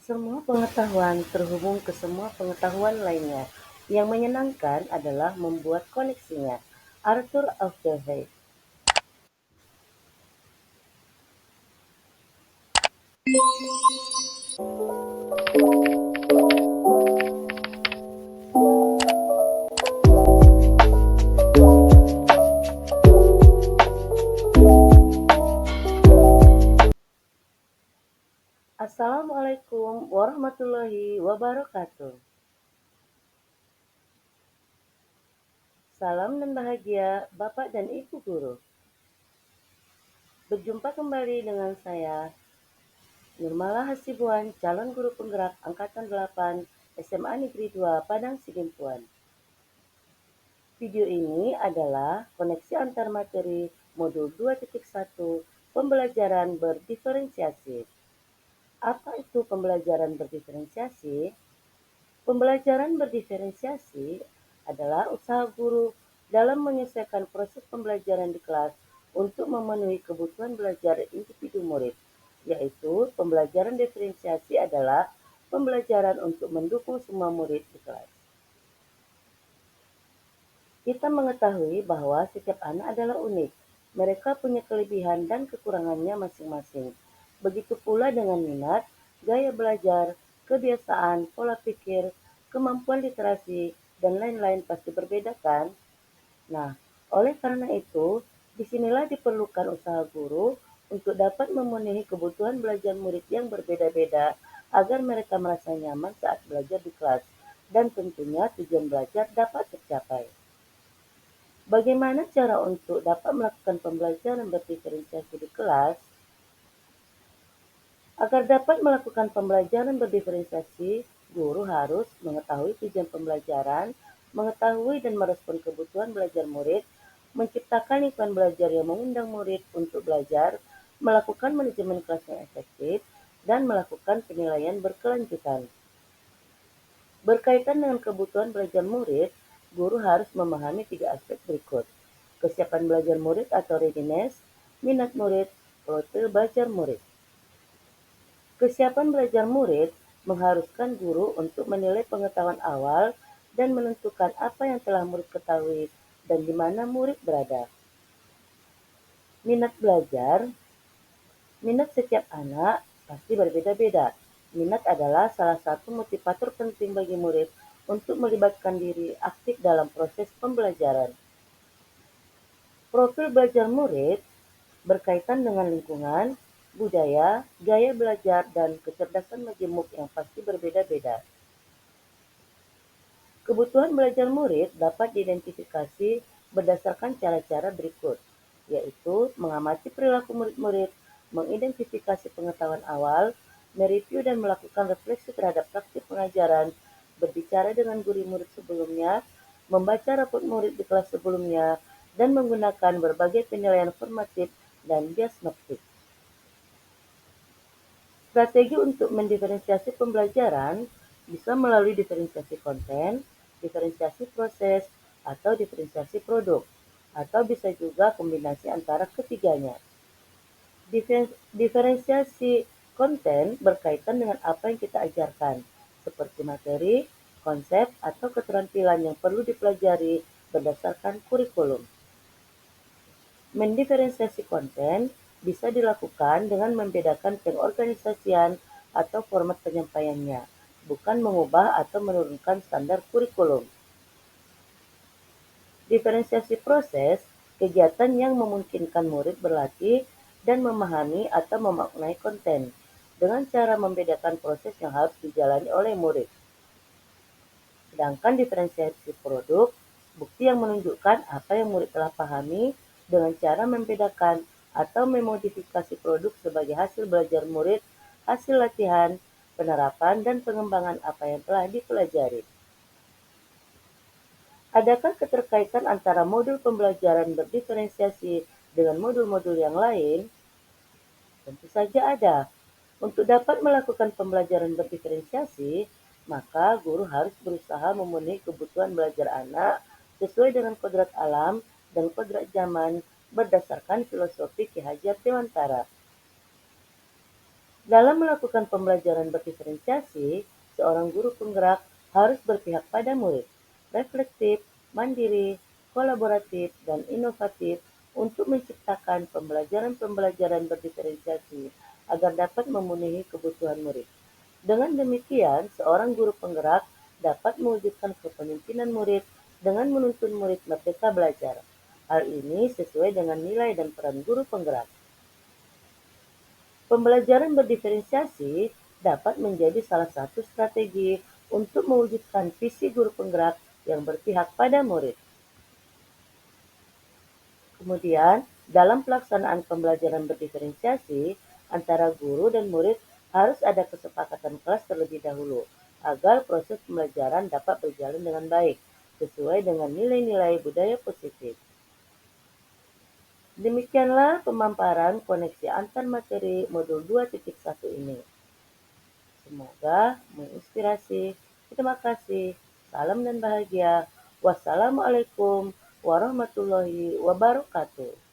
Semua pengetahuan terhubung ke semua pengetahuan lainnya. Yang menyenangkan adalah membuat koneksinya. Arthur Alfred. Assalamualaikum warahmatullahi wabarakatuh. Salam dan bahagia Bapak dan Ibu Guru. Berjumpa kembali dengan saya, Nurmala Hasibuan, calon guru penggerak Angkatan 8 SMA Negeri 2 Padang Sidimpuan. Video ini adalah koneksi antar materi modul 2.1 pembelajaran berdiferensiasi. Apa itu pembelajaran berdiferensiasi? Pembelajaran berdiferensiasi adalah usaha guru dalam menyesuaikan proses pembelajaran di kelas untuk memenuhi kebutuhan belajar individu murid, yaitu pembelajaran diferensiasi adalah pembelajaran untuk mendukung semua murid di kelas. Kita mengetahui bahwa setiap anak adalah unik. Mereka punya kelebihan dan kekurangannya masing-masing. Begitu pula dengan minat, gaya belajar, kebiasaan, pola pikir, kemampuan literasi, dan lain-lain pasti berbeda kan? Nah, oleh karena itu, disinilah diperlukan usaha guru untuk dapat memenuhi kebutuhan belajar murid yang berbeda-beda agar mereka merasa nyaman saat belajar di kelas dan tentunya tujuan belajar dapat tercapai. Bagaimana cara untuk dapat melakukan pembelajaran berdiferensiasi di kelas? Agar dapat melakukan pembelajaran berdiferensiasi, guru harus mengetahui tujuan pembelajaran, mengetahui dan merespon kebutuhan belajar murid, menciptakan lingkungan belajar yang mengundang murid untuk belajar, melakukan manajemen kelas yang efektif, dan melakukan penilaian berkelanjutan. Berkaitan dengan kebutuhan belajar murid, guru harus memahami tiga aspek berikut: kesiapan belajar murid atau readiness, minat murid, profil belajar murid. Kesiapan belajar murid mengharuskan guru untuk menilai pengetahuan awal dan menentukan apa yang telah murid ketahui dan di mana murid berada. Minat belajar. Minat setiap anak pasti berbeda-beda. Minat adalah salah satu motivator penting bagi murid untuk melibatkan diri aktif dalam proses pembelajaran. Profil belajar murid berkaitan dengan lingkungan, budaya, gaya belajar, dan kecerdasan majemuk yang pasti berbeda-beda. Kebutuhan belajar murid dapat diidentifikasi berdasarkan cara-cara berikut, yaitu mengamati perilaku murid-murid, mengidentifikasi pengetahuan awal, mereview dan melakukan refleksi terhadap praktik pengajaran, berbicara dengan guru murid sebelumnya, membaca rapot murid di kelas sebelumnya, dan menggunakan berbagai penilaian formatif dan diagnostik. Strategi untuk mendiferensiasi pembelajaran bisa melalui diferensiasi konten, diferensiasi proses, atau diferensiasi produk, atau bisa juga kombinasi antara ketiganya. Diferensiasi konten berkaitan dengan apa yang kita ajarkan, seperti materi, konsep, atau keterampilan yang perlu dipelajari berdasarkan kurikulum. Mendiferensiasi konten bisa dilakukan dengan membedakan pengorganisasian atau format penyampaiannya, bukan mengubah atau menurunkan standar kurikulum. Diferensiasi proses, kegiatan yang memungkinkan murid berlatih dan memahami atau memaknai konten, dengan cara membedakan proses yang harus dijalani oleh murid. Sedangkan diferensiasi produk, bukti yang menunjukkan apa yang murid telah pahami dengan cara membedakan atau memodifikasi produk sebagai hasil belajar murid, hasil latihan, penerapan, dan pengembangan apa yang telah dipelajari. Adakah keterkaitan antara modul pembelajaran berdiferensiasi dengan modul-modul yang lain? Tentu saja ada. Untuk dapat melakukan pembelajaran berdiferensiasi, maka guru harus berusaha memenuhi kebutuhan belajar anak sesuai dengan kodrat alam dan kodrat zaman berdasarkan filosofi Ki Hajar Dewantara. Dalam melakukan pembelajaran berdiferensiasi, seorang guru penggerak harus berpihak pada murid, reflektif, mandiri, kolaboratif, dan inovatif untuk menciptakan pembelajaran-pembelajaran berdiferensiasi agar dapat memenuhi kebutuhan murid. Dengan demikian, seorang guru penggerak dapat mewujudkan kepemimpinan murid dengan menuntun murid merdeka belajar. Hal ini sesuai dengan nilai dan peran guru penggerak. Pembelajaran berdiferensiasi dapat menjadi salah satu strategi untuk mewujudkan visi guru penggerak yang berpihak pada murid. Kemudian, dalam pelaksanaan pembelajaran berdiferensiasi, antara guru dan murid harus ada kesepakatan kelas terlebih dahulu agar proses pembelajaran dapat berjalan dengan baik sesuai dengan nilai-nilai budaya positif. Demikianlah pemaparan koneksi antar materi modul 2.1 ini. Semoga menginspirasi. Terima kasih. Salam dan bahagia. Wassalamualaikum warahmatullahi wabarakatuh.